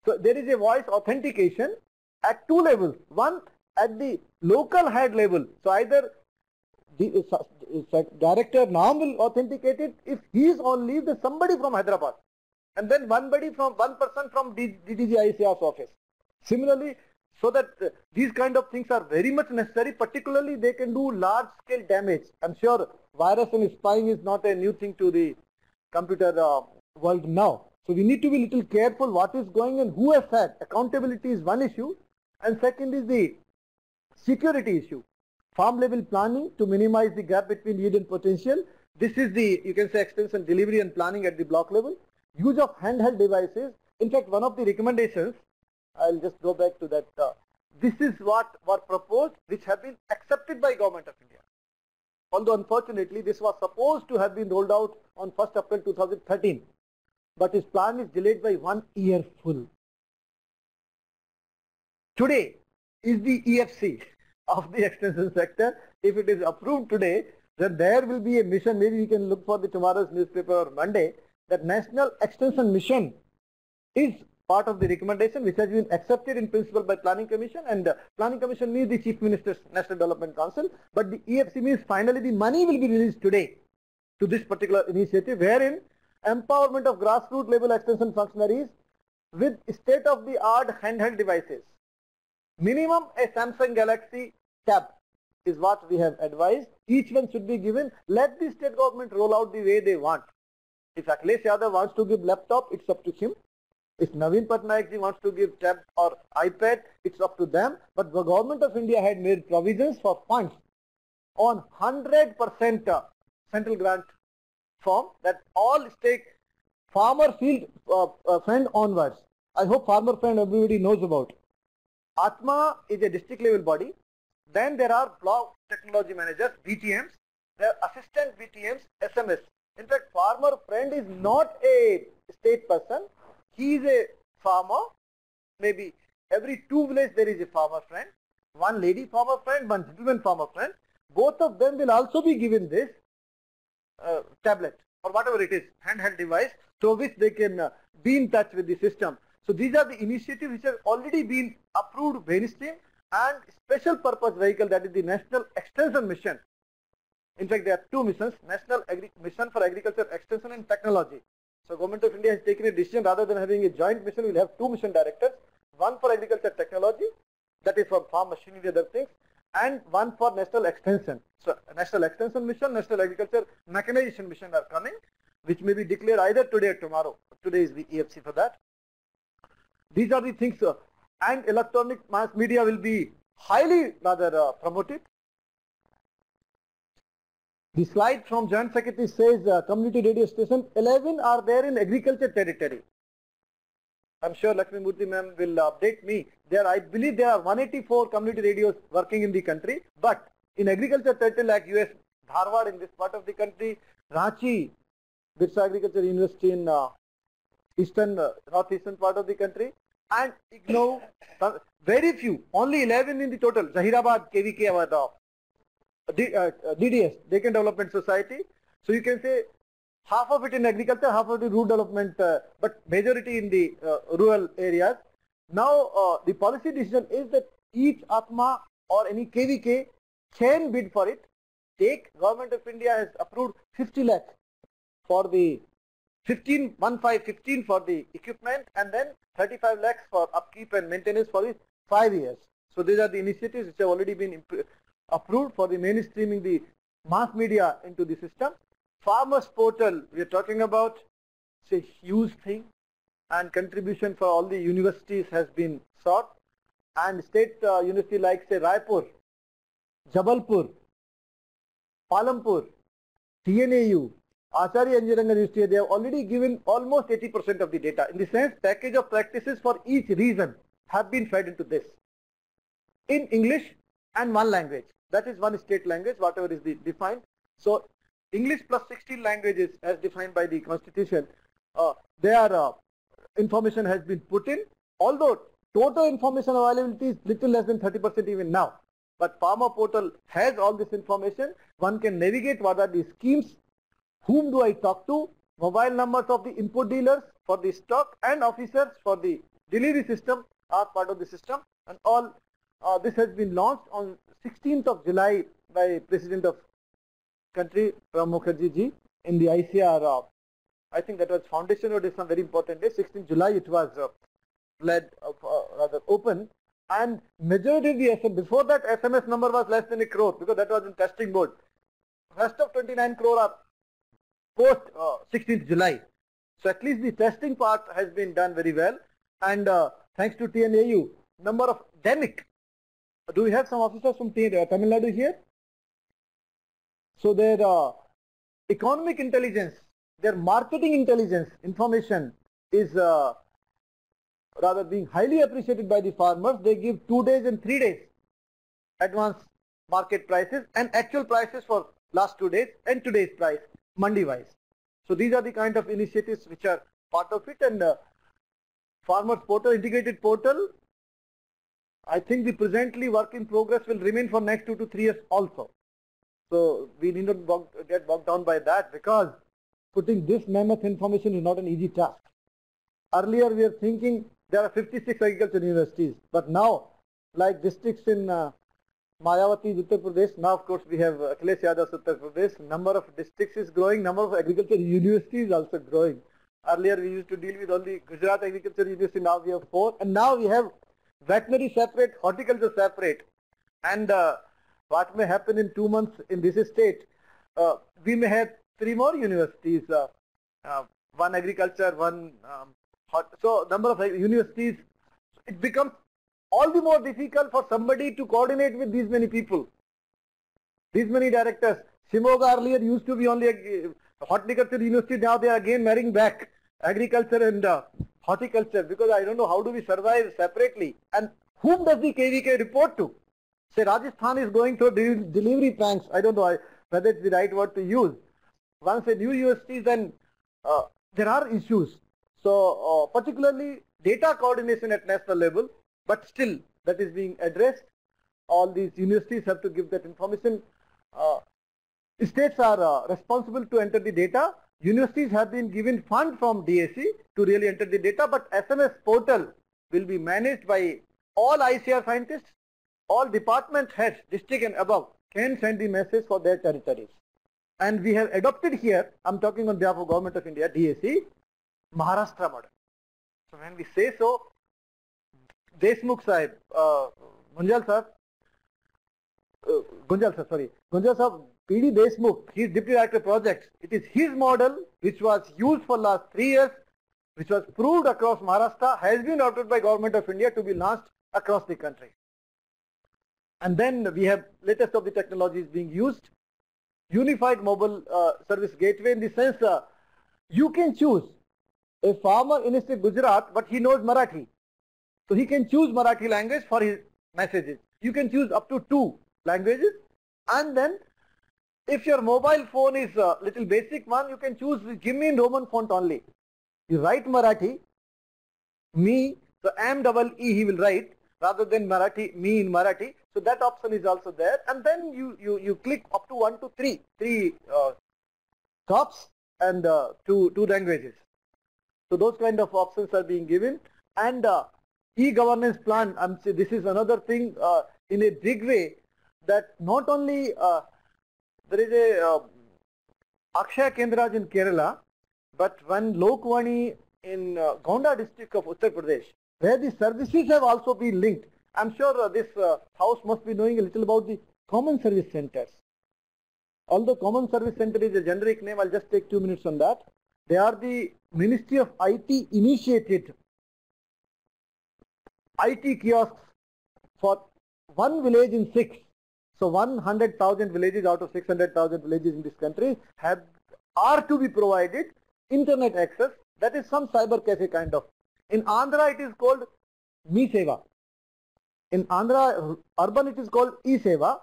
So there is a voice authentication at two levels. One at the local head level. So either the director now will authenticate it. If he is on leave, then somebody from Hyderabad. And then one person from DDG-ICR's office. Similarly, so that these kind of things are very much necessary, particularly they can do large scale damage. I'm sure virus and spying is not a new thing to the computer world now. So we need to be little careful what is going and who has said. Accountability is one issue, and second is the security issue. Farm level planning to minimize the gap between need and potential. This is the, you can say, extension delivery and planning at the block level. Use of handheld devices. In fact, one of the recommendations, I'll just go back to that. This is what were proposed, which have been accepted by Government of India. Although unfortunately, this was supposed to have been rolled out on 1st April 2013. But his plan is delayed by 1 year full. Today is the EFC of the extension sector. If it is approved today, then there will be a mission. Maybe we can look for the tomorrow's newspaper or Monday. That National Extension Mission is part of the recommendation which has been accepted in principle by Planning Commission, and Planning Commission means the Chief Minister's National Development Council, but the EFC means finally the money will be released today to this particular initiative, wherein empowerment of grassroots level extension functionaries with state-of-the-art handheld devices. Minimum a Samsung Galaxy Tab is what we have advised. Each one should be given. Let the state government roll out the way they want. If Akhilesh Yadav wants to give laptop, it's up to him. If Naveen Patnaik ji wants to give tab or iPad, it's up to them. But the Government of India had made provisions for funds on 100% central grant form that all stake farmer field friend onwards. I hope farmer friend everybody knows about. Atma is a district level body. Then there are block technology managers, BTMs. There are assistant BTMs, SMS. In fact, farmer friend is not a state person. He is a farmer. Maybe every 2 villages there is a farmer friend. One lady farmer friend, one gentleman farmer friend. Both of them will also be given this tablet or whatever it is, handheld device, through which they can be in touch with the system. So these are the initiatives which have already been approved mainstream, and special purpose vehicle, that is the National Extension Mission. In fact, there are two missions, National Mission for Agriculture Extension and Technology. So Government of India has taken a decision, rather than having a joint mission, we will have 2 mission directors, one for agriculture technology, that is for farm machinery and other things, and one for National Extension. So National Extension Mission, National Agriculture Mechanization Mission are coming, which may be declared either today or tomorrow. Today is the EFC for that. These are the things, and electronic mass media will be highly rather promoted. The slide from Joint Secretary says community radio station, 11 are there in agriculture territory. I'm sure Lakshmi Murthy ma'am will update me. There, I believe there are 184 community radios working in the country, but in agriculture territory like US, Dharwad in this part of the country, Ranchi, Birsa Agriculture University in northeastern part of the country, and IGNOU, very few, only 11 in the total. Zahirabad, KVK, our DDS, Deccan Development Society. So you can say half of it in agriculture, half of it in rural development, but majority in the rural areas. Now the policy decision is that each Atma or any KVK can bid for it. Government of India has approved 50 lakh for the 15 for the equipment, and then 35 lakhs for upkeep and maintenance for the 5 years. So these are the initiatives which have already been approved for the mainstreaming the mass media into the system. Farmers portal, we are talking about, it's a huge thing, and contribution for all the universities has been sought, and state university like say Raipur, Jabalpur, Palampur, TNAU, Acharya Engineering University, they have already given almost 80% of the data. In the sense, package of practices for each region have been fed into this in English and one language. That is one state language, whatever is defined. So English plus 16 languages as defined by the Constitution, their information has been put in, although total information availability is little less than 30% even now. But Farmer Portal has all this information. One can navigate what are the schemes, whom do I talk to, mobile numbers of the input dealers for the stock, and officers for the delivery system are part of the system. And all this has been launched on 16th of July by President of country, Pranab Mukherjee ji, in the ICR. I think that was foundation or some very important day. 16th July it was rather open, and majority of the SMS, before that SMS number was less than 1 crore because that was in testing mode. Rest of 29 crore are post 16th July. So at least the testing part has been done very well, and thanks to TNAU, number of DEMIC. Do we have some officers from Tamil Nadu here? So their economic intelligence, their marketing intelligence information is rather being highly appreciated by the farmers. They give 2 days and 3 days advance market prices and actual prices for last 2 days and today's price mandi wise. So these are the kind of initiatives which are part of it, and farmers portal, integrated portal, I think the presently work in progress will remain for next 2 to 3 years also. So we need not get bogged down by that, because putting this mammoth information is not an easy task. Earlier we were thinking there are 56 agriculture universities, but now like districts in Mayawati, Uttar Pradesh, now of course we have Akhilesh Yadav, Uttar Pradesh, number of districts is growing, number of agriculture universities is also growing. Earlier we used to deal with only Gujarat Agriculture University, now we have 4, and now we have veterinary separate, horticulture separate. And what may happen in 2 months in this state, we may have 3 more universities, one agriculture, one so number of universities. It becomes all the more difficult for somebody to coordinate with these many people, these many directors. Shimoga earlier used to be only a horticulture university, now they are again marrying back agriculture and horticulture, because I don't know how do we survive separately. And whom does the KVK report to? Say Rajasthan is going through delivery pranks. I don't know whether it's the right word to use. Once a new university, then there are issues. So particularly data coordination at national level, but still that is being addressed. All these universities have to give that information. States are responsible to enter the data. Universities have been given fund from DAC to really enter the data, but SMS portal will be managed by all ICR scientists. All department heads, district and above, can send the message for their territories. And we have adopted here, I'm talking on behalf of Government of India, DAC, Maharashtra model. So when we say so, Deshmukh Sahib, Gunjal sir, PD Deshmukh, he is Deputy Director of Projects. It is his model which was used for last 3 years, which was proved across Maharashtra, has been adopted by Government of India to be launched across the country. And then we have latest of the technologies being used. Unified Mobile Service Gateway, in the sense you can choose a farmer in state Gujarat, but he knows Marathi. So he can choose Marathi language for his messages. You can choose up to 2 languages, and then if your mobile phone is a little basic one, you can choose give me in Roman font only. You write Marathi, me, so M-double-E he will write, rather than Marathi, me in Marathi. So that option is also there, and then you click up to 1 to 3 tops and 2 languages. So those kind of options are being given, and e-governance plan. This is another thing in a big way, that not only there is a Akshaya Kendras in Kerala, but one Lokvani in Gonda district of Uttar Pradesh, where the services have also been linked. I'm sure this house must be knowing a little about the common service centers. Although common service center is a generic name, I'll just take 2 minutes on that. They are the Ministry of IT initiated IT kiosks for one village in 6. So 100,000 villages out of 600,000 villages in this country are to be provided internet access. That is some cyber cafe kind of. In Andhra it is called Mi Seva. In Andhra urban it is called E-Seva.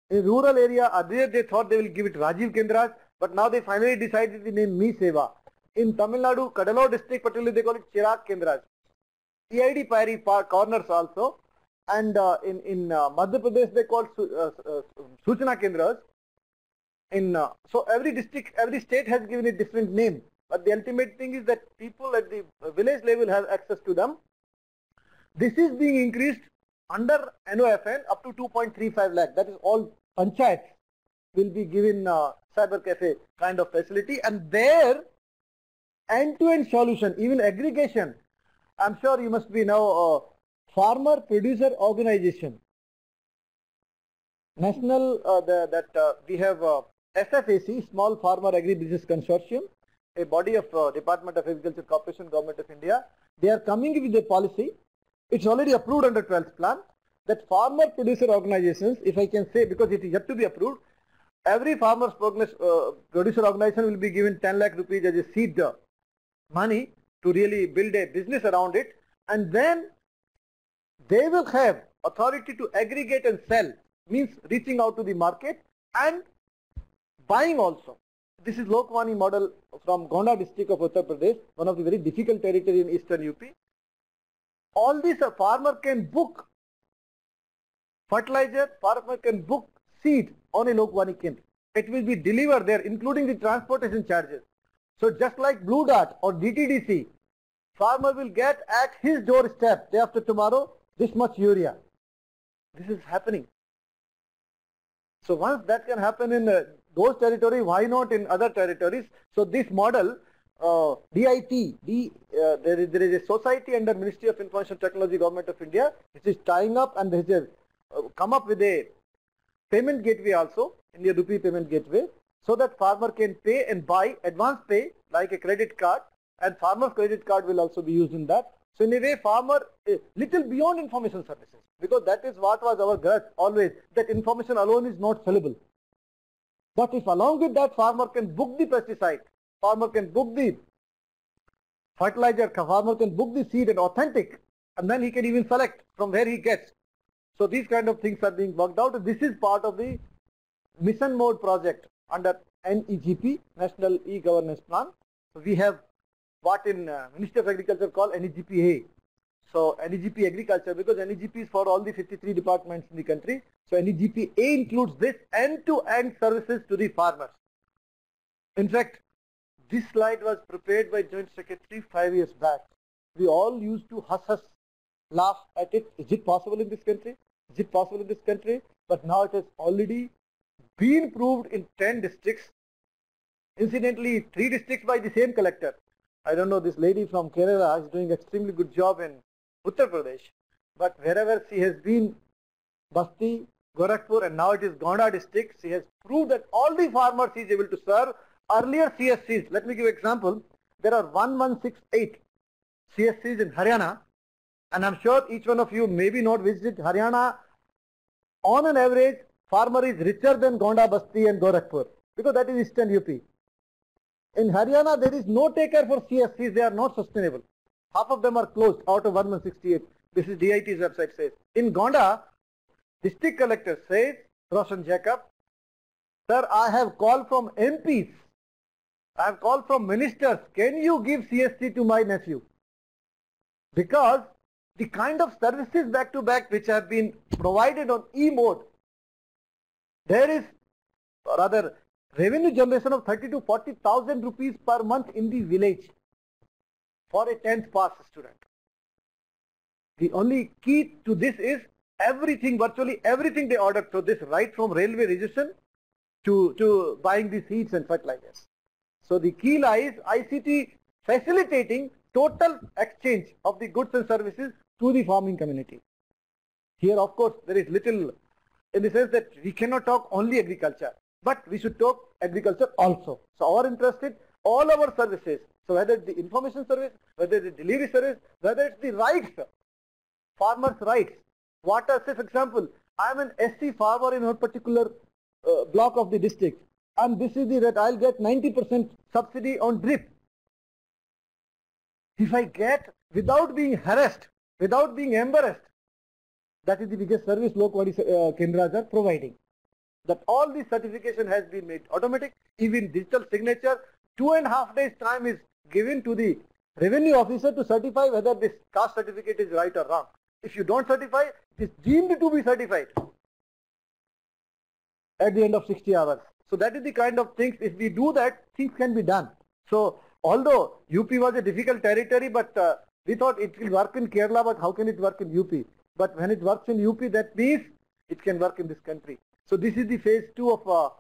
In rural area earlier they thought they will give it Rajiv Kendras, but now they finally decided the name Mi Seva. In Tamil Nadu, Kadalur district particularly they call it Chirag Kendras. EID Pari corners also, and in Madhya Pradesh they call Suchana Kendras. So every district, every state has given a different name, but the ultimate thing is that people at the village level have access to them. This is being increased under NOFN up to 2.35 lakh. That is all panchayats will be given cyber cafe kind of facility, and their end-to-end solution, even aggregation. I'm sure you must be now farmer producer organization. National we have SFAC, Small Farmer Agri Business Consortium, a body of Department of Agriculture Corporation, Government of India. They are coming with a policy. It's already approved under 12th plan that farmer producer organizations, if I can say, because it is yet to be approved, every farmer producer organization will be given 10 lakh rupees as a seed money to really build a business around it, and then they will have authority to aggregate and sell, means reaching out to the market and buying also. This is Lokwani model from Gonda district of Uttar Pradesh, one of the very difficult territory in eastern UP. All this a farmer can book fertilizer, farmer can book seed on a Lokwani Kendra. It will be delivered there, including the transportation charges. So just like Blue Dart or DTDC, farmer will get at his doorstep day after tomorrow this much urea. This is happening. So once that can happen in those territories, why not in other territories? So this model, DIT, there is a society under Ministry of Information Technology, Government of India, which is tying up, and they have come up with a payment gateway also, India Rupee payment gateway, so that farmer can pay and buy, advance pay like a credit card, and farmer's credit card will also be used in that. So in a way farmer little beyond information services, because that is what was our grudge always, that information alone is not sellable. But if along with that farmer can book the pesticide, farmer can book the fertilizer, farmer can book the seed and authentic, and then he can even select from where he gets. So these kind of things are being worked out. This is part of the mission mode project under NEGP, National E-Governance Plan. So we have what in Ministry of Agriculture called NEGP-A. So NEGP Agriculture, because NEGP is for all the 53 departments in the country. So NEGP-A includes this end-to-end services to the farmers. In fact, this slide was prepared by Joint Secretary 5 years back. We all used to laugh at it. Is it possible in this country? Is it possible in this country? But now it has already been proved in 10 districts. Incidentally, 3 districts by the same collector. I don't know, this lady from Kerala is doing extremely good job in Uttar Pradesh. But wherever she has been, Basti, Gorakhpur, and now it is Gonda district, she has proved that all the farmers she is able to serve. Earlier CSCs, let me give an example. There are 1168 CSCs in Haryana, and I'm sure each one of you maybe not visited Haryana. On an average, farmer is richer than Gonda, Basti and Gorakhpur, because that is eastern UP. In Haryana, there is no taker for CSCs, they are not sustainable. Half of them are closed out of 1168. This is DIT's website says. In Gonda, district collector says, Roshan Jacob, sir, I have called from MPs, I have called from ministers, can you give CSC to my nephew? Because the kind of services back to back which have been provided on E-mode, there is rather revenue generation of 30 to 40,000 rupees per month in the village for a 10th pass student. The only key to this is everything, virtually everything they order. So this right from railway registration to buying the seeds and fertilizers. So the key lies ICT facilitating total exchange of the goods and services to the farming community. Here of course there is little in the sense that we cannot talk only agriculture, but we should talk agriculture also. So our interest in all our services, so whether it's the information service, whether it's the delivery service, whether it's the rights, farmers' rights. Water, say for example, I am an SC farmer in a particular block of the district, and this is the that I'll get 90% subsidy on drip. If I get without being harassed, without being embarrassed, that is the biggest service local Kendras are providing. That all the certification has been made automatic, even digital signature, 2.5 days time is given to the revenue officer to certify whether this caste certificate is right or wrong. If you don't certify, it is deemed to be certified at the end of 60 hours. So that is the kind of things, if we do that, things can be done. So although UP was a difficult territory, but we thought it will work in Kerala, but how can it work in UP? But when it works in UP, that means it can work in this country. So this is the phase 2 of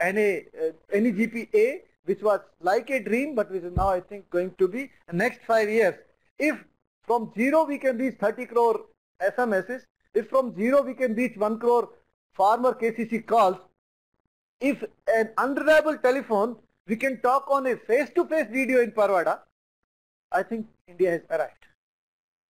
NEGPA, which was like a dream, but which is now I think going to be the next 5 years. If from 0 we can reach 30 crore SMSs, if from 0 we can reach 1 crore farmer KCC calls, if an unreliable telephone, we can talk on a face-to-face video in Parvada, I think India has arrived.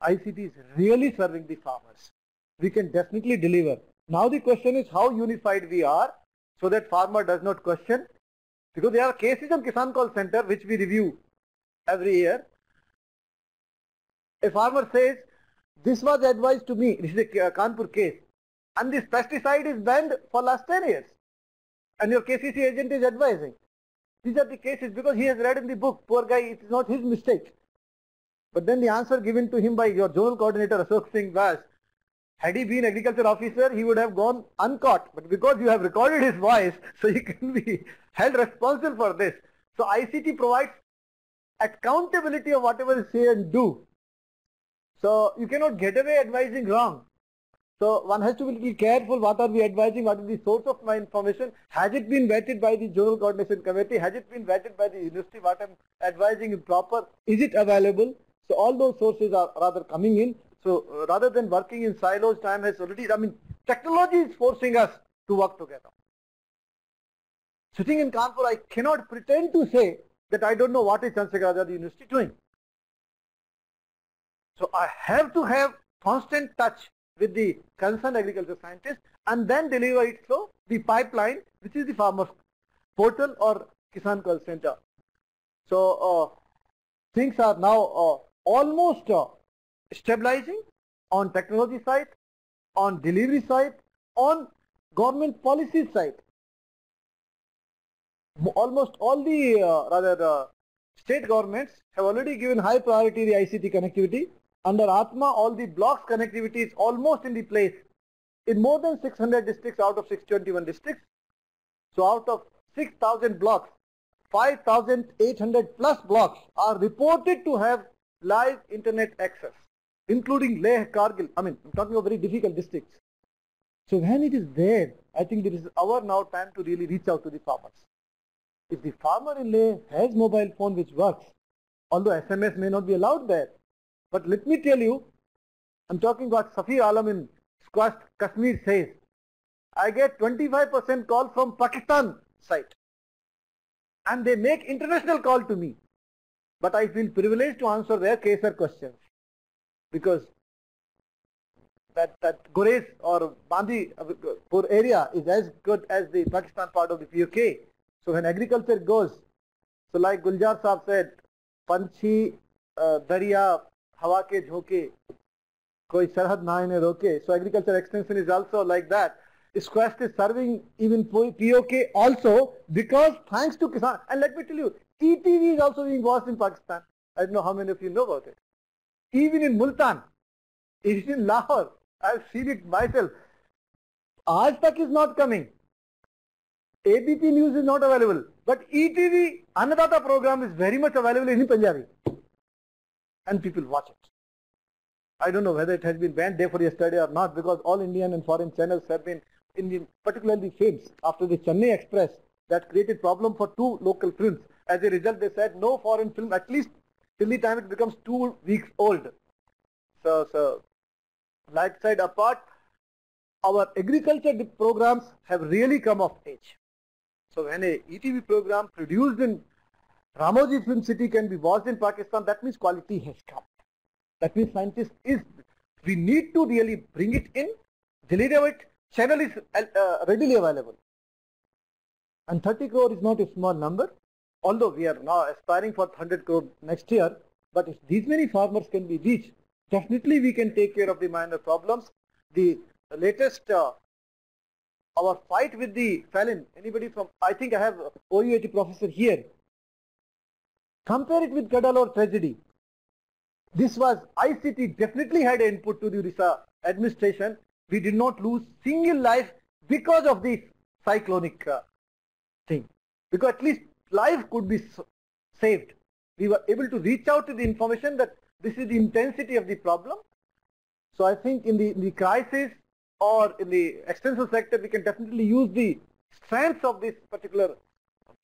ICT is really serving the farmers. We can definitely deliver. Now the question is how unified we are so that farmer does not question. Because there are cases on Kisan Call Center which we review every year. A farmer says, this was advised to me, this is a Kanpur case, and this pesticide is banned for last 10 years. And your KCC agent is advising. These are the cases because he has read in the book, poor guy, it is not his mistake. But then the answer given to him by your zonal coordinator Ashok Singh was, had he been agriculture officer, he would have gone uncaught. But because you have recorded his voice, so he can be held responsible for this. So ICT provides accountability of whatever you say and do. So you cannot get away advising wrong. So one has to be little careful, what are we advising, what is the source of my information, has it been vetted by the zonal coordination committee, has it been vetted by the university, what I am advising is proper, is it available? So all those sources are rather coming in. So rather than working in silos, time has already, technology is forcing us to work together. Sitting in Kanpur, I cannot pretend to say that I don't know what is Chandrasekhar Azad University doing. So I have to have constant touch with the concerned agriculture scientists and then deliver it through the pipeline, which is the farmers portal or Kisan Call Center. So things are now almost stabilizing on technology side, on delivery side, on government policy side. Almost all the state governments have already given high priority to the ICT connectivity. Under Atma, all the blocks connectivity is almost in the place in more than 600 districts out of 621 districts. So out of 6,000 blocks, 5,800 plus blocks are reported to have live internet access, including Leh, Kargil. I'm talking of very difficult districts. So when it is there, I think it is our now time to really reach out to the farmers. If the farmer in Leh has mobile phone which works, although SMS may not be allowed there, but let me tell you, I'm talking about Safir Alam in Squash, Kashmir says, I get 25% call from Pakistan site and they make international call to me. But I feel privileged to answer their KSR questions because that Gurez or Bandipur area is as good as the Pakistan part of the POK. So when agriculture goes, so like Guljar Saab said, Panchi, Dariya, Hawa ke jhoke, koi sarhad na ine roke. So agriculture extension is also like that. Squest is serving even POK also because thanks to Kisan. And let me tell you, ETV is also being watched in Pakistan. I don't know how many of you know about it. Even in Multan, even in Lahore, I've seen it myself. Aaj Tak is not coming. ABP News is not available. But ETV, Annadata program is very much available in Punjabi. And people watch it. I don't know whether it has been banned there for yesterday or not because all Indian and foreign channels have been particularly films after the Chennai Express that created problem for 2 local films. As a result, they said no foreign film at least till the time it becomes 2 weeks old. So light side apart, our agriculture programs have really come of age. So when a ETV program produced in Ramoji Film City can be watched in Pakistan, that means quality has come. That means scientists we need to really bring it in, deliver it, channel is readily available. And 30 crore is not a small number, although we are now aspiring for 100 crore next year. But if these many farmers can be reached, definitely we can take care of the minor problems. The latest, our fight with the felon, anybody from, I think I have OUAT professor here. Compare it with Kadal or tragedy. This was, ICT definitely had input to the Orissa administration. We did not lose single life because of this cyclonic thing. Because at least life could be saved. We were able to reach out to the information that this is the intensity of the problem. So I think in the crisis or in the extension sector, we can definitely use the strengths of this particular,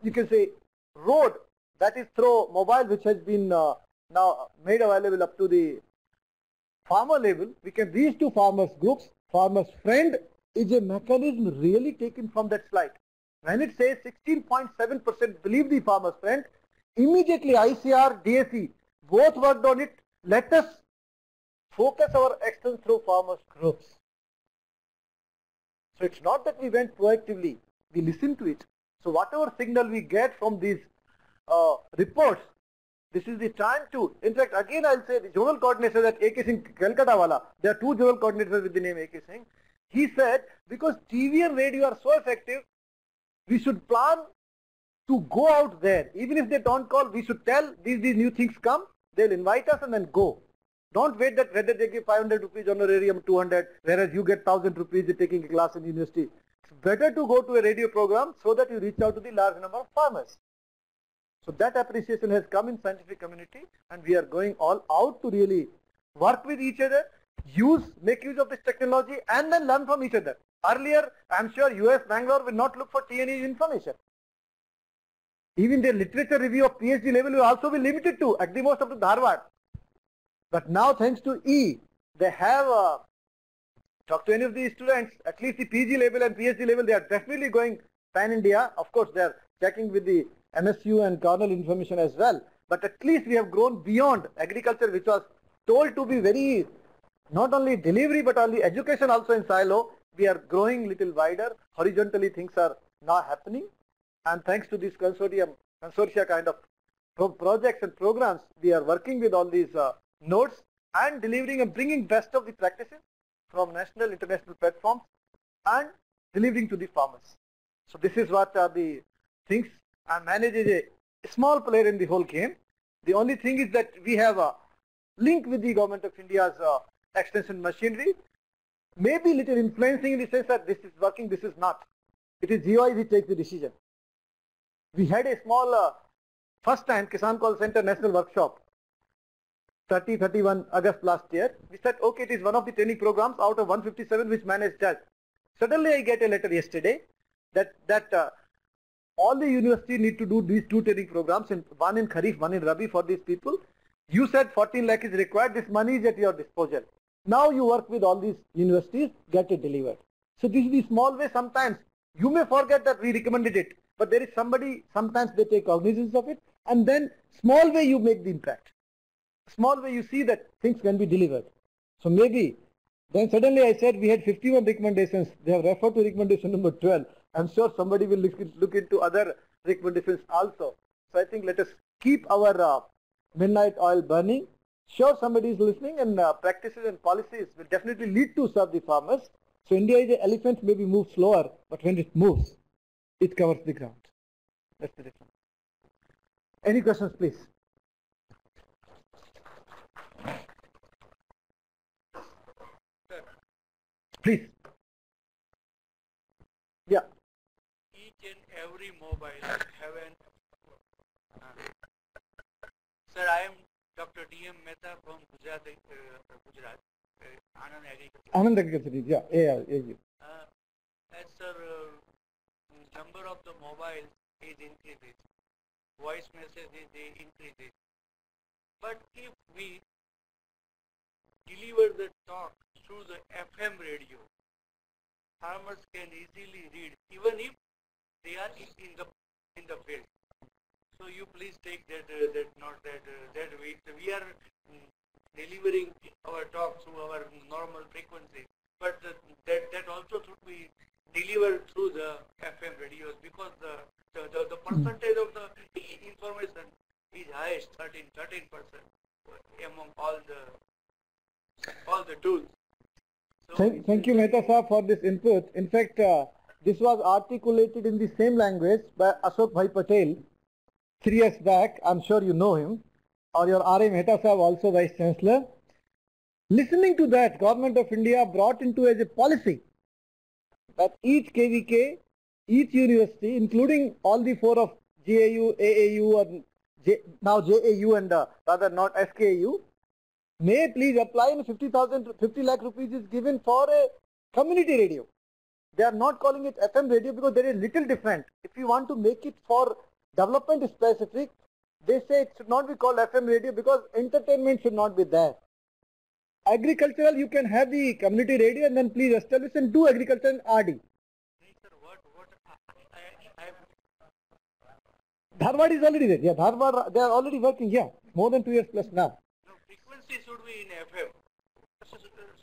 you can say, road that is through mobile, which has been now made available up to the farmer level. We can reach to farmers groups. Farmers friend is a mechanism really taken from that slide. When it says 16.7% believe the farmer's friend, immediately ICR, DSE both worked on it. Let us focus our action through farmers groups. So it's not that we went proactively, we listened to it. So whatever signal we get from these reports, this is the time to, in fact, again I'll say the zonal coordinator at AK Singh Calcutta wala, there are two zonal coordinators with the name AK Singh. He said, because TV and radio are so effective, we should plan to go out there. Even if they don't call, we should tell these new things come, they'll invite us and then go. Don't wait that whether they give 500 rupees honorarium, 200, whereas you get 1000 rupees taking a class in university. It's better to go to a radio program so that you reach out to the large number of farmers. So that appreciation has come in scientific community, and we are going all out to really work with each other, make use of this technology, and then learn from each other. Earlier, I'm sure US, Bangalore will not look for TNE information. Even their literature review of PhD level will also be limited to, at the most, up to Harvard. But now, thanks to E, they have talked to any of these students, at least the PG level and PhD level, they are definitely going pan-India. Of course, they are checking with the MSU and kernel information as well. But at least we have grown beyond agriculture, which was told to be very, not only delivery, but only education also in silo. We are growing little wider. Horizontally, things are now happening. And thanks to this consortia kind of projects and programs, we are working with all these nodes and delivering and bringing best of the practices from national, international platforms and delivering to the farmers. So this is what are the things. And Manage is a small player in the whole game. The only thing is that we have a link with the Government of India's extension machinery, maybe little influencing in the sense that this is working, this is not. It is GOI who takes the decision. We had a small first time Kisan Call Center National Workshop, 30-31 August last year. We said, okay, it is one of the training programs out of 157 which managed does. Suddenly I get a letter yesterday that all the universities need to do these two training programs, and one in Kharif, one in Rabi for these people. You said 14 lakh is required, this money is at your disposal. Now you work with all these universities, get it delivered. So this is the small way. Sometimes you may forget that we recommended it, but there is somebody, sometimes they take cognizance of it, and then small way you make the impact. Small way you see that things can be delivered. So maybe, then suddenly I said we had 51 recommendations, they have referred to recommendation number 12. I'm sure somebody will look into other recommendations also. So I think let us keep our midnight oil burning. Sure, somebody is listening, and practices and policies will definitely lead to serve the farmers. So India is an elephant, maybe moves slower, but when it moves, it covers the ground. That's the difference. Any questions, please? Please. Yeah. Each and every mobile have an sir, I am Dr. D.M. Mehta from Gujarat, Anand Agriculture. Anand Agriculture, yeah. As sir, number of the mobiles is increasing, voice messages is increasing. But if we deliver the talk through the FM radio, farmers can easily read, even if they are in the field. So you please take that that we are delivering our talk through our normal frequency, but that also should be delivered through the FM radios, because the percentage of the information is highest, 13% among all the tools. So Thank you, Mehta Saab, for this input. In fact, this was articulated in the same language by Ashok Bhai Patel 3 years back. I'm sure you know him, or your R.A. Mehta Saab, also Vice Chancellor. Listening to that, Government of India brought into as a policy that each KVK, each university, including all the 4 of GAU, AAU, and now JAU and rather not SKAU, may please apply, and 50 lakh rupees is given for a community radio. They are not calling it FM radio because there is little different. If you want to make it for development specific, they say it should not be called FM radio because entertainment should not be there. Agricultural, you can have the community radio and then please establish and do agriculture and RD. sir, what I Dharwad is already there. Yeah, Dharwad, they are already working. Yeah, more than 2 years plus now. no, frequency should be in FM.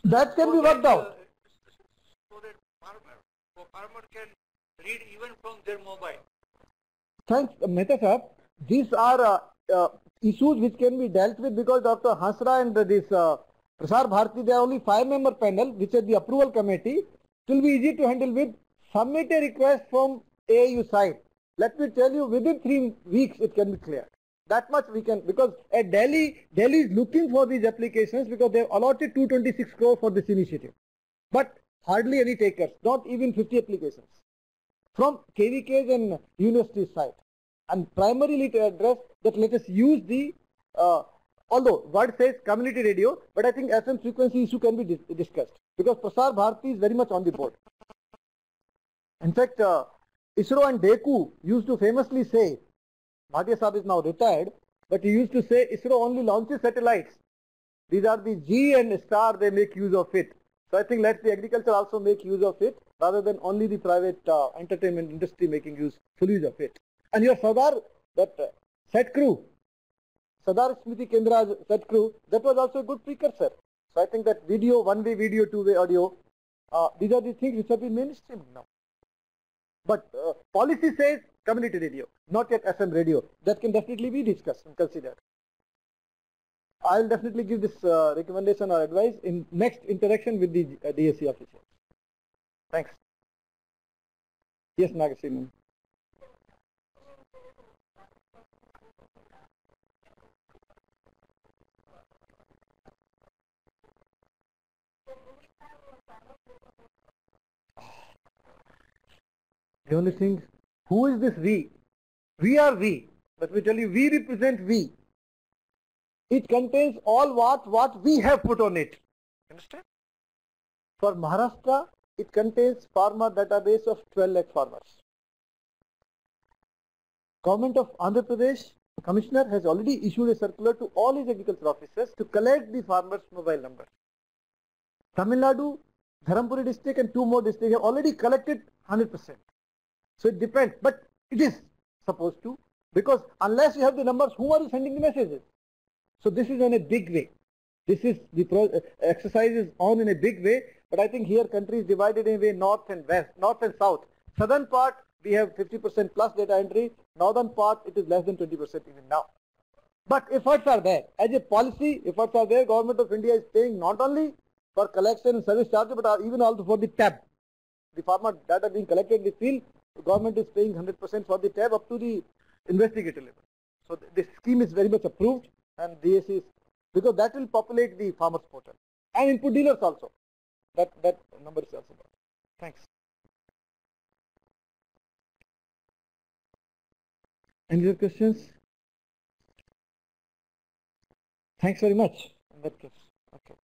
That can be worked out. So that farmer can read even from their mobile. Thanks, Mehta Saab. These are issues which can be dealt with because Dr. Hasra and this Prasar Bharati, they are only 5-member panel, which is the approval committee. It will be easy to handle with submit a request from AAU side. Let me tell you, within 3 weeks it can be cleared. That much we can, because at Delhi is looking for these applications because they have allotted 226 crore for this initiative. But hardly any takers, not even 50 applications from KVKs and university side. And primarily to address that, let us use the, although word says community radio, but I think FM frequency issue can be discussed because Prasar Bharati is very much on the board. In fact, ISRO and DECU used to famously say, Bhatia Saab is now retired, but he used to say ISRO only launches satellites. These are the G and star, they make use of it. So I think let the agriculture also make use of it rather than only the private entertainment industry making full use of it. And your Sardar, that set crew, Sardar Smriti Kendra set crew, that was also a good precursor. So I think that video, one-way video, two-way audio, these are the things which have been mainstream now. But policy says community radio, not yet FM radio. That can definitely be discussed and considered. I'll definitely give this recommendation or advice in next interaction with the DSC officials. Thanks. Yes, Nagasiman. The only thing, who is this we? We are we. Let me tell you, we represent we. It contains all what we have put on it. Understand? For Maharashtra, it contains farmer database of 12 lakh farmers. Government of Andhra Pradesh Commissioner has already issued a circular to all his agriculture officers to collect the farmers' mobile numbers. Tamil Nadu, Dharampuri district and 2 more districts have already collected 100%. So it depends, but it is supposed to, because unless you have the numbers, who are you sending the messages? So this is in a big way. This is the exercise is on in a big way, but I think here country is divided in a way north and west, north and south. Southern part we have 50% plus data entry, northern part it is less than 20% even now. But efforts are there. As a policy, efforts are there. Government of India is paying not only for collection and service charges, but even also for the tab. The farmer data being collected in the field, the government is paying 100% for the tab up to the investigator level. So this scheme is very much approved, and DSC is, because that will populate the farmers portal and input dealers also. That number is also there. Thanks. Any other questions? Thanks very much. In that case, okay.